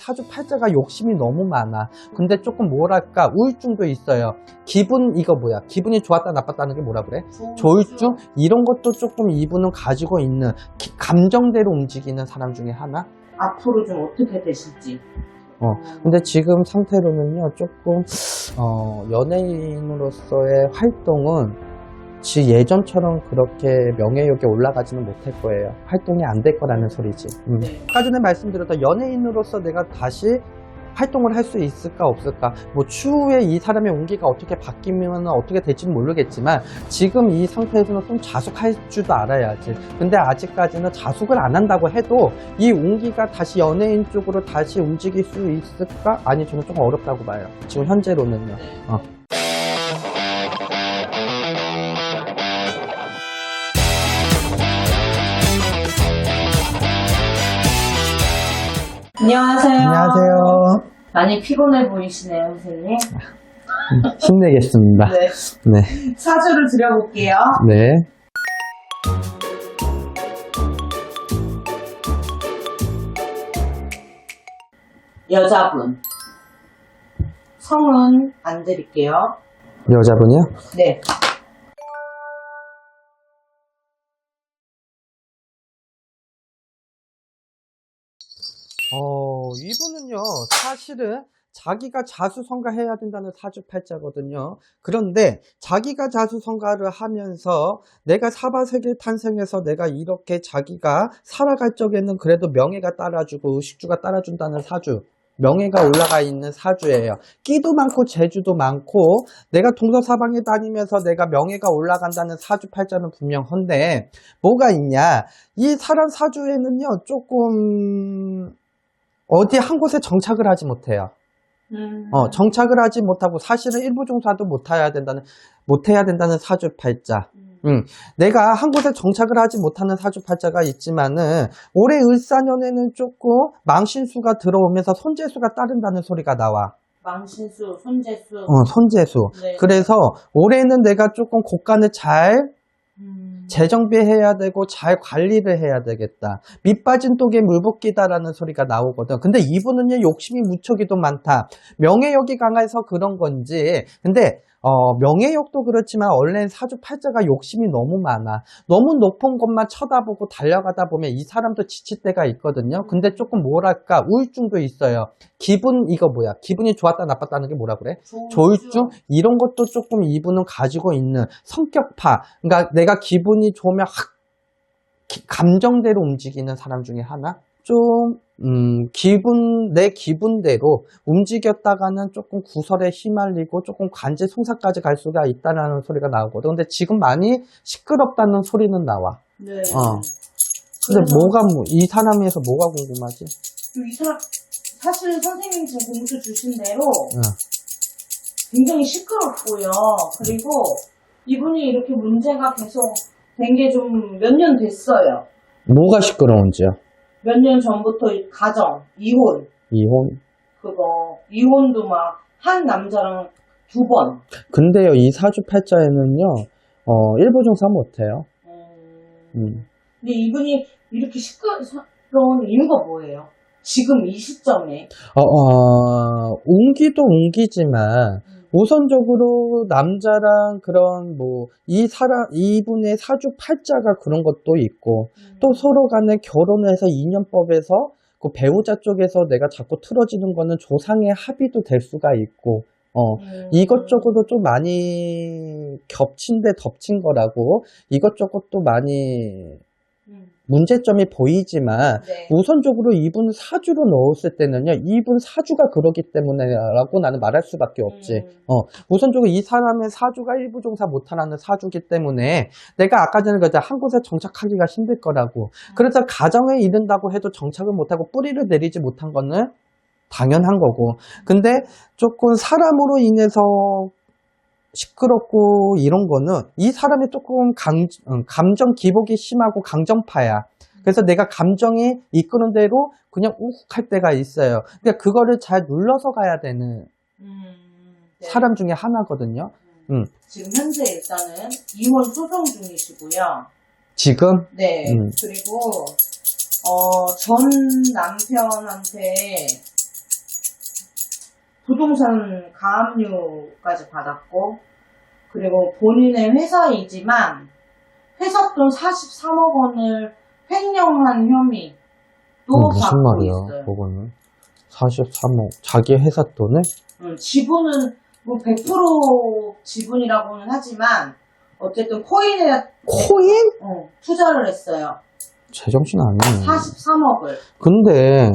사주팔자가 욕심이 너무 많아. 근데 조금 뭐랄까 우울증도 있어요. 기분이 좋았다 나빴다는 게 뭐라 그래? 조울증? 이런 것도 조금 이분은 가지고 있는 감정대로 움직이는 사람 중에 하나? 앞으로 좀 어떻게 되실지. 근데 지금 상태로는요 조금 연예인으로서의 활동은 예전처럼 그렇게 명예욕에 올라가지는 못할 거예요. 활동이 안 될 거라는 소리지. 네. 아까 전에 말씀드렸던 연예인으로서 내가 다시 활동을 할 수 있을까 없을까, 뭐 추후에 이 사람의 운기가 어떻게 바뀌면 어떻게 될지는 모르겠지만 지금 이 상태에서는 좀 자숙할 줄도 알아야지. 근데 아직까지는 자숙을 안 한다고 해도 이 운기가 다시 연예인 쪽으로 다시 움직일 수 있을까? 아니, 저는 조금 어렵다고 봐요. 지금 현재로는요. 안녕하세요. 안녕하세요. 많이 피곤해 보이시네요, 선생님. 힘내겠습니다. 네. 네. 사주를 드려볼게요. 네. 여자분. 성은 안 드릴게요. 여자분이요? 네. 이분은요, 사실은 자기가 자수성가해야 된다는 사주팔자거든요. 그런데 자기가 자수성가를 하면서 내가 사바세계 탄생해서 내가 이렇게 자기가 살아갈 적에는 그래도 명예가 따라주고 의식주가 따라준다는 사주. 명예가 올라가 있는 사주예요. 끼도 많고 재주도 많고 내가 동서사방에 다니면서 내가 명예가 올라간다는 사주팔자는 분명한데 뭐가 있냐? 이 사람 사주에는요, 조금 어디 한 곳에 정착을 하지 못해요. 정착을 하지 못하고 사실은 일부종사도 못해야 된다는 사주팔자. 내가 한 곳에 정착을 하지 못하는 사주팔자가 있지만은 올해 을사년에는 조금 망신수가 들어오면서 손재수가 따른다는 소리가 나와. 망신수, 손재수. 손재수. 네. 그래서 올해는 내가 조금 곳간을 잘 재정비해야 되고 잘 관리를 해야 되겠다. 밑 빠진 독에 물 붓기다라는 소리가 나오거든. 근데 이분은요, 욕심이 무척이도 많다. 명예욕이 강해서 그런 건지. 근데 명예욕도 그렇지만 원래 사주팔자가 욕심이 너무 많아. 너무 높은 것만 쳐다보고 달려가다 보면 이 사람도 지칠 때가 있거든요. 근데 조금 뭐랄까 우울증도 있어요. 기분이 좋았다 나빴다는 게 뭐라 그래? 조울증? 이런 것도 조금 이분은 가지고 있는 성격파. 그러니까 내가 기분이 좋으면 감정대로 움직이는 사람 중에 하나? 좀 내 기분대로 움직였다가는 조금 구설에 휘말리고 조금 관제 송사까지 갈 수가 있다는 소리가 나오거든. 근데 지금 많이 시끄럽다는 소리는 나와. 네. 근데 이 사람에서 뭐가 궁금하지? 이 사람, 사실 선생님 지금 공수 주신 대로 굉장히 시끄럽고요. 그리고 이분이 이렇게 문제가 계속 된 게 좀 몇 년 됐어요. 뭐가 시끄러운지요? 몇 년 전부터 가정, 이혼. 이혼도 막 한 남자랑 2번. 근데요, 이 사주팔자에는요, 일부종사 못해요. 근데 이분이 이렇게 시끄러운 이유가 뭐예요? 지금 이 시점에. 운기도 운기지만, 우선적으로 남자랑 그런 이분의 사주팔자가 그런 것도 있고, 또 서로 간에 결혼해서 인연법에서 그 배우자 쪽에서 내가 자꾸 틀어지는 거는 조상의 합의도 될 수가 있고, 이것저것도 좀 많이 겹친 데 덮친 거라고, 이것저것도 많이 문제점이 보이지만, 네. 우선적으로 이분 사주로 넣었을 때는요, 이분 사주가 그러기 때문에라고 나는 말할 수밖에 없지. 우선적으로 이 사람의 사주가 일부종사 못하는 사주기 때문에, 내가 아까 전에 그랬잖아, 한 곳에 정착하기가 힘들 거라고. 그래서 가정에 이른다고 해도 정착을 못하고 뿌리를 내리지 못한 거는 당연한 거고. 근데 조금 사람으로 인해서 시끄럽고 이런 거는 이 사람이 조금 감정 기복이 심하고 강정파야. 그래서 내가 감정이 이끄는 대로 그냥 우욱할 때가 있어요. 그러니까 그거를 잘 눌러서 가야 되는 네. 사람 중에 하나거든요. 지금 현재 일단은 이혼 소송 중이시고요. 지금? 네. 그리고 전 남편한테 부동산 가압류까지 받았고, 그리고 본인의 회사이지만 회사 돈 43억 원을 횡령한 혐의도 무슨 받고 말이야, 있어요. 그거는. 43억. 자기 회사 돈을? 지분은 뭐 100% 지분이라고는 하지만 어쨌든 코인에 코인? 투자를 했어요. 제정신 아니네. 43억을. 근데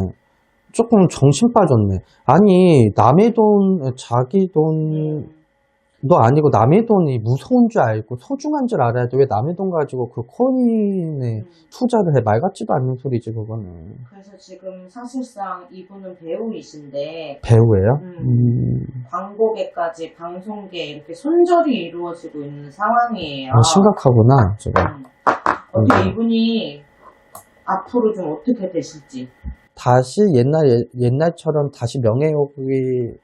조금 정신 빠졌네. 아니, 남의 돈, 자기 돈도 아니고 남의 돈이 무서운 줄 알고 소중한 줄 알아야지. 왜 남의 돈 가지고 그 코인에 투자를 해? 말 같지도 않는 소리지, 그거는. 그래서 지금 사실상 이분은 배우이신데 배우예요? 광고계까지 방송계 이렇게 손절이 이루어지고 있는 상황이에요. 심각하구나, 지금. 어떻게 이분이 앞으로 좀 어떻게 되실지. 다시 옛날처럼 다시 명예욕이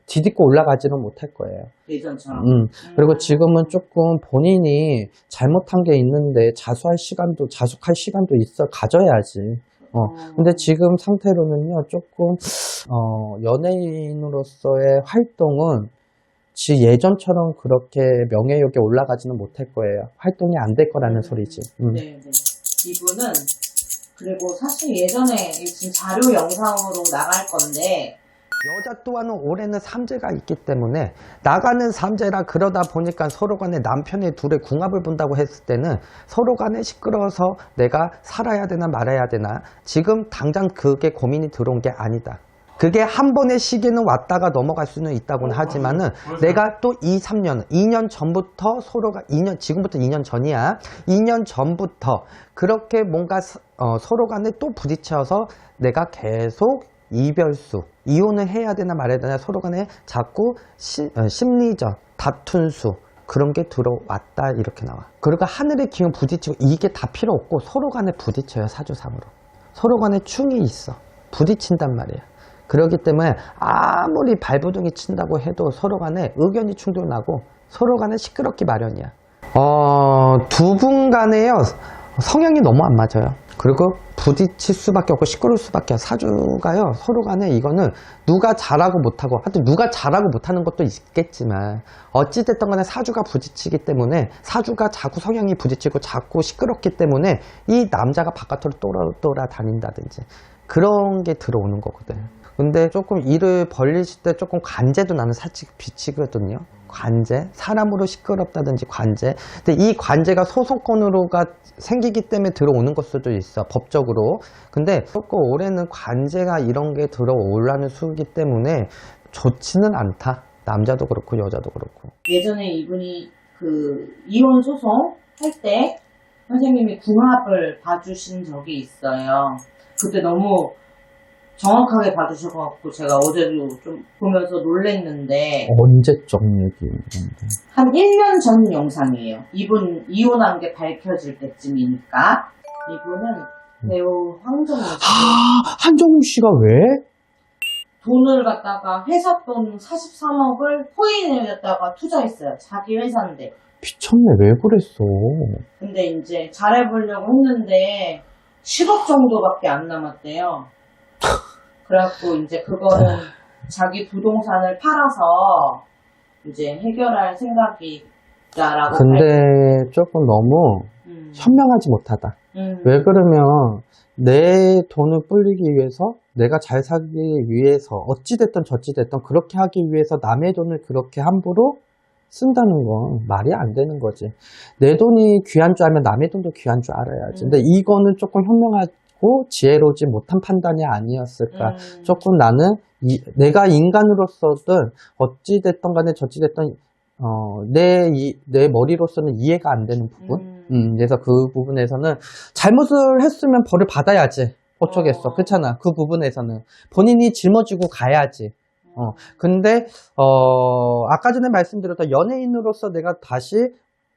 디딛고 올라가지는 못할 거예요. 예전처럼. 그리고 지금은 조금 본인이 잘못한 게 있는데 자숙할 시간도 가져야지. 근데 지금 상태로는요, 조금, 연예인으로서의 활동은 예전처럼 그렇게 명예욕에 올라가지는 못할 거예요. 활동이 안 될 거라는 소리지. 네. 이분은 그리고 사실 예전에 지금 자료 영상으로 나갈 건데 여자 또한 올해는 삼재가 있기 때문에 나가는 삼재라 그러다 보니까 서로 간에 남편의 둘의 궁합을 본다고 했을 때는 서로 간에 시끄러워서 내가 살아야 되나 말아야 되나 지금 당장 그게 고민이 들어온 게 아니다. 그게 한 번의 시기는 왔다가 넘어갈 수는 있다고는 하지만은 내가 또 2년 전부터 지금부터 2년 전이야. 2년 전부터 그렇게 뭔가 서로 간에 또 부딪혀서 내가 계속 이혼을 해야 되나 말아야 되나 서로 간에 자꾸 심리적 다툰 수 그런 게 들어왔다 이렇게 나와. 그리고 하늘의 기운 부딪히고 이게 다 필요 없고 서로 간에 부딪혀요. 사주상으로. 서로 간에 충이 있어. 부딪힌단 말이야. 그렇기 때문에 아무리 발버둥이 친다고 해도 서로 간에 의견이 충돌나고 서로 간에 시끄럽기 마련이야. 두 분 간에요. 성향이 너무 안 맞아요. 그리고 부딪힐 수밖에 없고 시끄러울 수밖에. 사주가요. 서로 간에 이거는 누가 잘하고 못하고 하여튼 누가 잘하고 못하는 것도 있겠지만 어찌됐든 간에 사주가 부딪히기 때문에 사주가 자꾸 성향이 부딪히고 자꾸 시끄럽기 때문에 이 남자가 바깥으로 돌아다닌다든지 그런 게 들어오는 거거든. 근데 조금 일을 벌리실 때 조금 관제도 나는 살짝 비치거든요. 관제, 사람으로 시끄럽다든지 관제. 근데 이 관제가 소송권으로가 생기기 때문에 들어오는 걸 수도 있어, 법적으로. 근데 조금 올해는 관제가 이런 게 들어오려는 수기 때문에 좋지는 않다. 남자도 그렇고 여자도 그렇고. 예전에 이분이 그 이혼 소송 할 때 선생님이 궁합을 봐주신 적이 있어요. 그때 너무 정확하게 봐주셔갖고 제가 어제도 좀 보면서 놀랬는데 언제적 얘기인데? 한 1년 전 영상이에요. 이분 이혼한 게 밝혀질 때쯤이니까. 이분은 배우 황정민 씨. 한정우 씨가 왜? 돈을 갖다가 회사 돈 43억을 코인에 갖다가 투자했어요. 자기 회사인데. 미쳤네. 왜 그랬어? 근데 이제 잘해보려고 했는데 10억 정도밖에 안 남았대요. 그래갖고 이제 그거는 자기 부동산을 팔아서 이제 해결할 생각이다라고. 근데 조금 너무 현명하지 못하다. 왜 그러면 내 돈을 불리기 위해서 내가 잘 살기 위해서 어찌됐든 저찌됐든 그렇게 하기 위해서 남의 돈을 그렇게 함부로 쓴다는 건 말이 안 되는 거지. 내 돈이 귀한 줄 알면 남의 돈도 귀한 줄 알아야지. 근데 이거는 조금 현명하고 지혜로우지 못한 판단이 아니었을까. 조금 나는 내가 인간으로서든 어찌됐든 간에 저찌됐든 내 머리로서는 이해가 안 되는 부분. 그래서 그 부분에서는 잘못을 했으면 벌을 받아야지. 어쩌겠어. 그렇잖아. 그 부분에서는 본인이 짊어지고 가야지. 근데 아까 전에 말씀드렸던 연예인으로서 내가 다시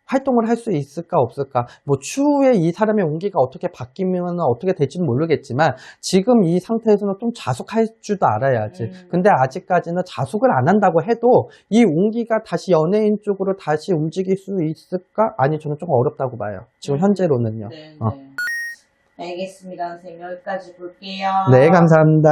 활동을 할 수 있을까 없을까. 뭐 추후에 이 사람의 운기가 어떻게 바뀌면 어떻게 될지는 모르겠지만 지금 이 상태에서는 좀 자숙할 줄도 알아야지. 근데 아직까지는 자숙을 안 한다고 해도 이 운기가 다시 연예인 쪽으로 다시 움직일 수 있을까? 아니, 저는 좀 어렵다고 봐요. 지금 현재로는요. 네. 알겠습니다. 선생님 여기까지 볼게요. 네, 감사합니다.